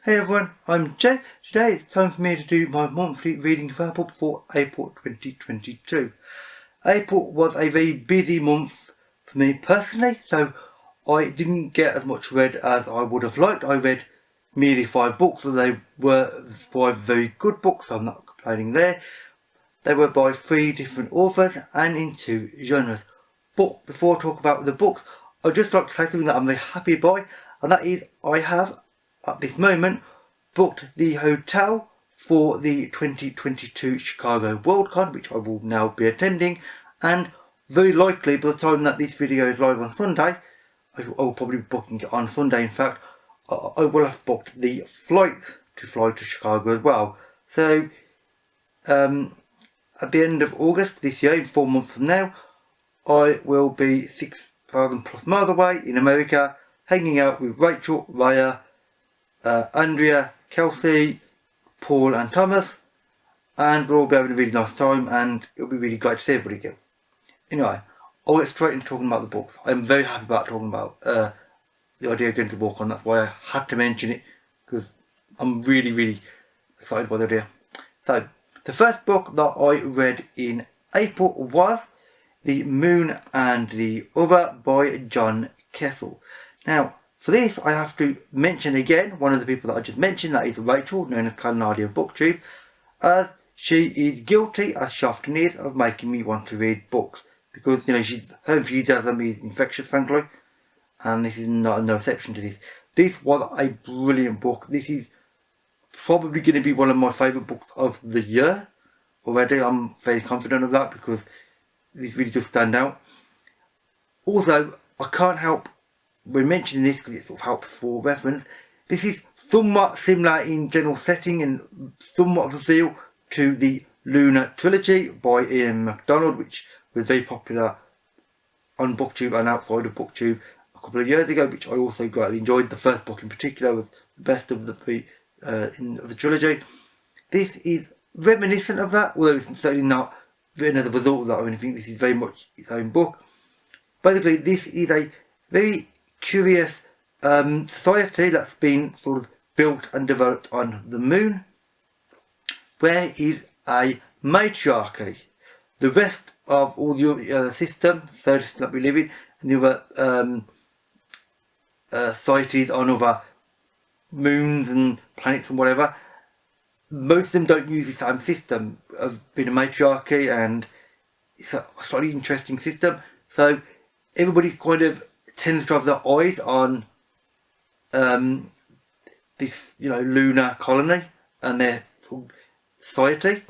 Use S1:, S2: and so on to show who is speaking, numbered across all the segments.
S1: Hey everyone, I'm Jay. Today it's time for me to do my monthly reading wrap-up for April 2022. April was a very busy month for me personally, so I didn't get as much read as I would have liked. I read merely 5 books, so they were 5 very good books, so I'm not complaining there. They were by 3 different authors and in 2 genres. But before I talk about the books, I'd just like to say something that I'm very happy by, and that is I have at this moment booked the hotel for the 2022 Chicago Worldcon, which I will now be attending, and very likely by the time that this video is live on Sunday, I will probably be booking it on Sunday in fact, I will have booked the flights to fly to Chicago as well. So at the end of August this year, in 4 months from now, I will be 6,000 plus miles away in America, hanging out with Rachel, Raya, Andrea, Kelsey, Paul and Thomas, and we'll all be having a really nice time and it'll be really great to see everybody again. Anyway, I'll get straight into talking about the books. I'm very happy about talking about the idea of going to the Worldcon. That's why I had to mention it, because I'm really excited by the idea. So, the first book that I read in April was The Moon and the Other by John Kessel. Now, for this, I have to mention again one of the people that I just mentioned, that is Rachel, known as Calnadia Booktube, as she is guilty, as she often is, of making me want to read books. Because, her enthusiasm is infectious, frankly, and this is not no exception to this. This was a brilliant book. This is probably going to be one of my favourite books of the year already. I'm very confident of that because this really does stand out. Also, I can't help when mentioning this, because it sort of helps for reference, this is somewhat similar in general setting and somewhat of a feel to the Luna trilogy by Ian MacDonald, which was very popular on BookTube and outside of BookTube a couple of years ago, which I also greatly enjoyed. The first book in particular was the best of the 3 in the trilogy. This is reminiscent of that, although it's certainly not written as a result of that or anything. This is very much its own book. Basically, this is a very curious society that's been sort of built and developed on the moon, where is a matriarchy. The rest of all the other system, solar system that we live in, and the other societies on other moons and planets and whatever, most of them don't use the same system of being a matriarchy, and it's a slightly interesting system. So everybody's kind of tends to have their eyes on this, lunar colony and their society.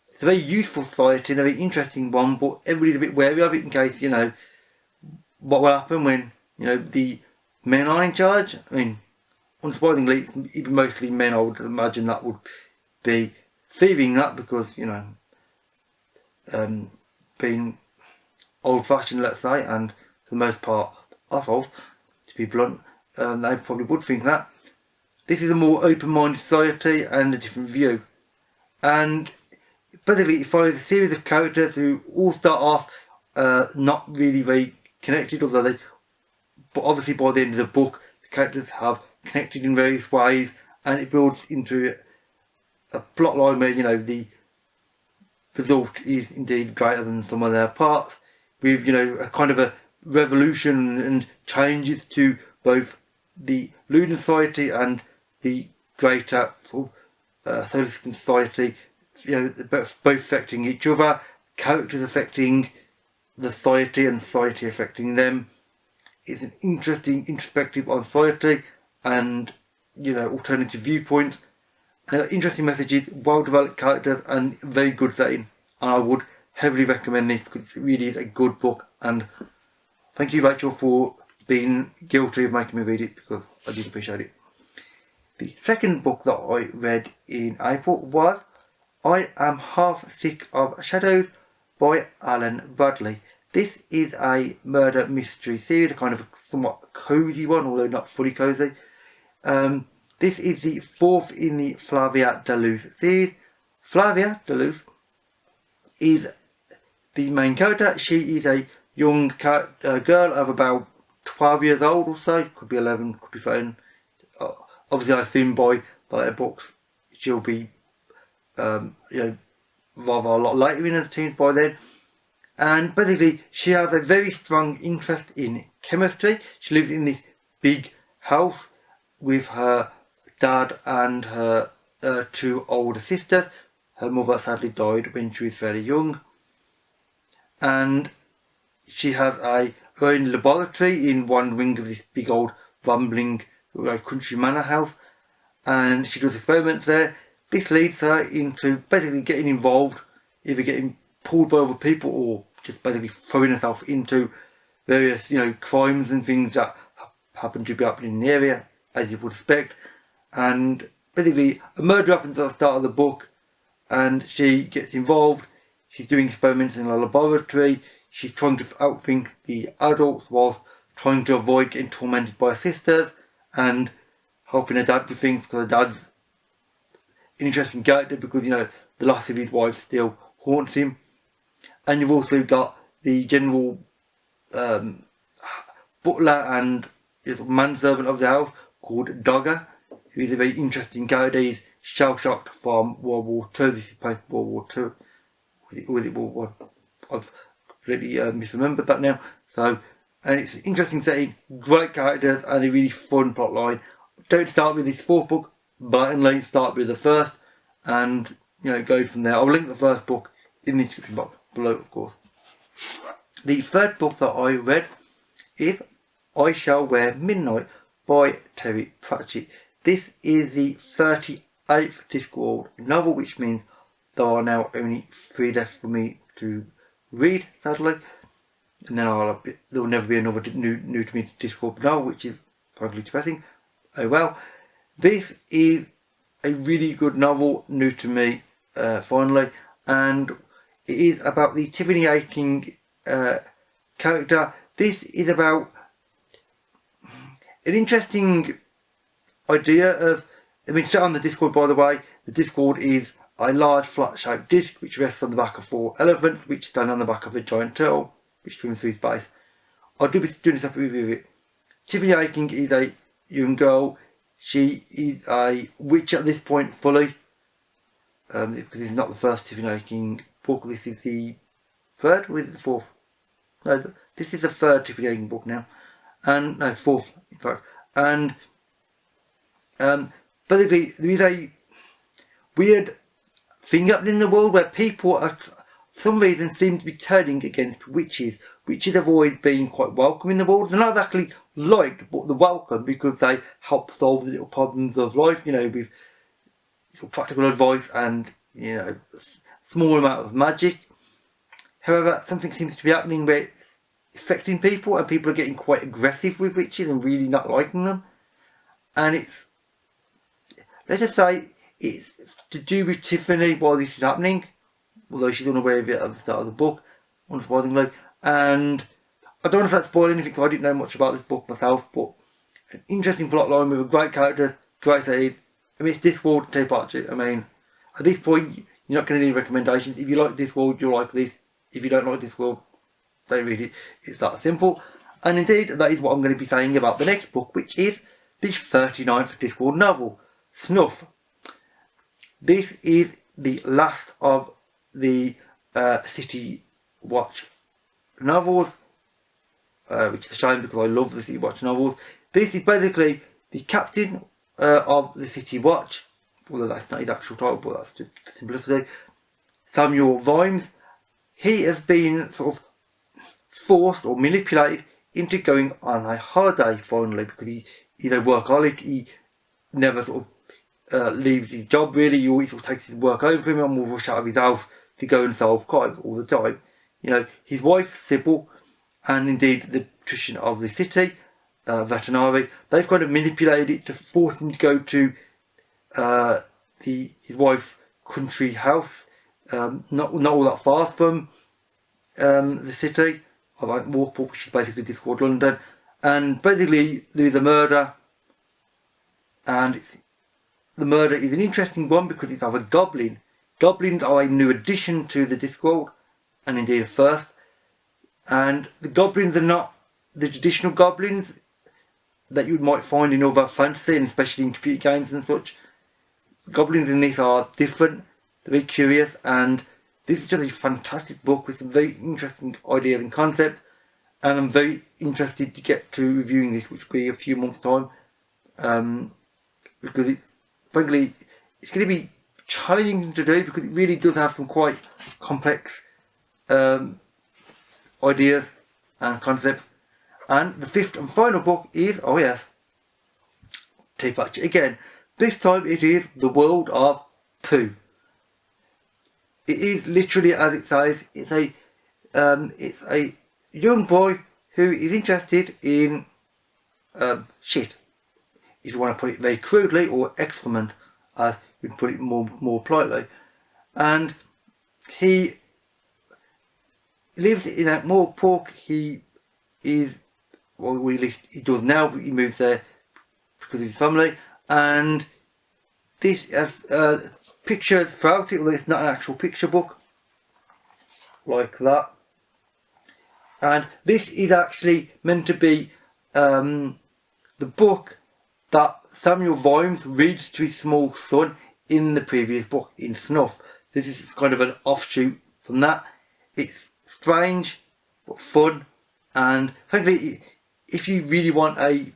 S1: It's a very useful society and a very interesting one, but everybody's a bit wary of it in case, what will happen when, the men are in charge. I mean, unsurprisingly, it's even mostly men. I would imagine that would be fearing that because, being old-fashioned, let's say, and for the most part assholes, to be blunt, they probably would think that. This is a more open-minded society and a different view. And basically it follows a series of characters who all start off not really very connected, but obviously by the end of the book the characters have connected in various ways, and it builds into a plot line where the result is indeed greater than some of their parts, with a kind of a revolution and changes to both the lunar society and the greater sort of solar system society, both affecting each other, characters affecting the society and society affecting them. It's an interesting introspective on society and alternative viewpoints, and interesting messages, well developed characters and very good setting, and I would heavily recommend this because it really is a good book. And thank you, Rachel, for being guilty of making me read it, because I did appreciate it. The second book that I read in April was I Am Half Sick of Shadows by Alan Bradley. This is a murder mystery series, a kind of somewhat cosy one, although not fully cosy. This is the 4th in the Flavia Duluth series. Flavia Duluth is the main character. She is a young girl of about 12 years old or so, could be 11, could be 13. Obviously I assume by the later books, she'll be you know, rather a lot later in her teens by then. And basically she has a very strong interest in chemistry. She lives in this big house with her dad and her 2 older sisters. Her mother sadly died when she was very young, and she has her own laboratory in one wing of this big old rambling country manor house, and she does experiments there. This leads her into basically getting involved, either getting pulled by other people or just basically throwing herself into various, you know, crimes and things that happen to be happening in the area, as you would expect. And basically a murder happens at the start of the book, and she gets involved. She's doing experiments in a laboratory. She's trying to outthink the adults whilst trying to avoid getting tormented by her sisters, and helping her dad with things, because her dad's an interesting character, because, you know, the loss of his wife still haunts him. And you've also got the general butler and manservant of the house called Dogger, who is a very interesting character. He's shell-shocked from World War II. This is post-World War II. Was it World War I? I've completely misremembered that now. So, and it's an interesting setting, great characters, and a really fun plot line. Don't start with this 4th book blatantly, start with the 1st, and, you know, go from there. I'll link the 1st book in the description box below, of course. The 3rd book that I read is I Shall Wear Midnight by Terry Pratchett. This is the 38th Discworld novel, which means there are now only 3 left for me to read, sadly. And then there will never be another new to me Discworld novel, which is frankly depressing. Oh well. This is a really good novel, new to me, finally, and it is about the Tiffany Aching character. This is about an interesting idea of, I mean, set on the Discworld, by the way. The Discworld is a large flat shaped disc which rests on the back of 4 elephants which stand on the back of a giant turtle which swims through space. I'll do a separate review of it. Tiffany Aching is a young girl. She is a witch at this point fully, because this is not the first Tiffany Aching book. This is the 3rd, or is it the 4th? No, this is the 3rd Tiffany Aching book now, and no, 4th in fact. And basically there is a weird thing happening in the world where people are, for some reason, seem to be turning against witches. Witches have always been quite welcome in the world. They're not exactly liked, but they're welcome because they help solve the little problems of life, you know, with sort of practical advice and, you know, a small amount of magic. However, something seems to be happening where it's affecting people, and people are getting quite aggressive with witches and really not liking them. And it's, let's just say, it's to do with Tiffany while this is happening, although she's unaware of it at the start of the book, unsurprisingly. And I don't know if that's spoiling anything, because I didn't know much about this book myself, but it's an interesting plot line with a great character, great setting. I mean, it's Discworld, Terry Pratchett. I mean, at this point, you're not going to need recommendations. If you like Discworld, you'll like this. If you don't like Discworld, don't read it. It's that simple. And indeed, that is what I'm going to be saying about the next book, which is the 39th Discworld novel, Snuff. This is the last of the City Watch novels, which is a shame because I love the City Watch novels. This is basically the captain of the City Watch, although that's not his actual title, but that's just for simplicity, Samuel Vimes. He has been sort of forced or manipulated into going on a holiday finally, because he's a workaholic. He never sort of leaves his job really. He always sort of takes his work home for him and will rush out of his house to go and solve crimes all the time. You know, his wife Sybil, and indeed the patrician of the city, Veterinary, they've kind of manipulated it to force him to go to his wife's country house, not all that far from the city. I won't walk, which is basically Discworld London. And basically there is a murder, and the murder is an interesting one because it's of a goblin. Goblins are a new addition to the Discworld, and indeed a first. And the goblins are not the traditional goblins that you might find in other fantasy, and especially in computer games and such. goblins in this are different, they're very curious, and this is just a fantastic book with some very interesting ideas and concepts, and I'm very interested to get to reviewing this, which will be a few months time, because it's frankly it's going to be challenging to do because it really does have some quite complex ideas and concepts. And the fifth and final book is, oh yes, Pratchett again. This time it is The World of Pooh. It is literally as it says. It's a young boy who is interested in shit, if you want to put it very crudely, or excrement, as you put it more politely. And he lives in a Morpork. He is, well, at least he does now, but he moves there because of his family. And this has pictures throughout it, although it's not an actual picture book like that. And this is actually meant to be the book that Samuel Vimes reads to his small son in the previous book, in Snuff. This is kind of an offshoot from that. It's strange but fun, and frankly, if you really want a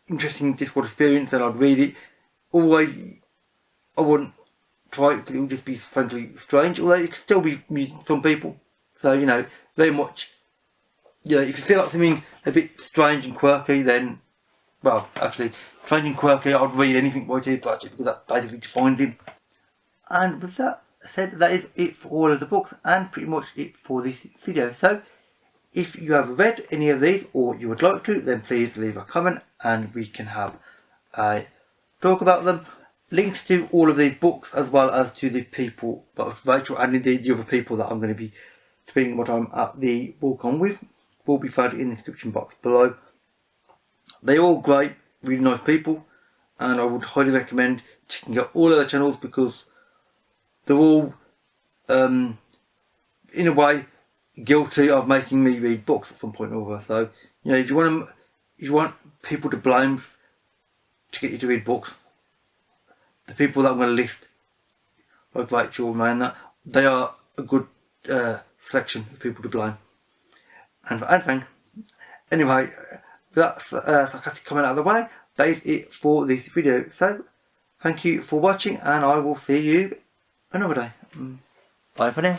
S1: interesting Discworld experience, then I'd read it. Always, I wouldn't try it because it would just be frankly strange, although it could still be amusing to some people. So, you know, very much, you know, if you feel like something a bit strange and quirky, then, well, actually, strange and quirky, I'd read anything by Pratchett because that basically defines him. And with that said, that is it for all of the books and pretty much it for this video. So, if you have read any of these or you would like to, then please leave a comment and we can have a talk about them. Links to all of these books as well as to the people, both Rachel and indeed the other people that I'm going to be spending my time at the Walk-On with, will be found in the description box below. They're all great, really nice people, and I would highly recommend checking out all of their channels because they're all, in a way, guilty of making me read books at some point or other. So, you know, if you want people to blame to get you to read books, the people that I'm going to list, like Rachel and that, they are a good selection of people to blame. And thank. Anyway, that's sarcastic comment out of the way. That is it for this video. So, thank you for watching, and I will see you another day. Bye for now.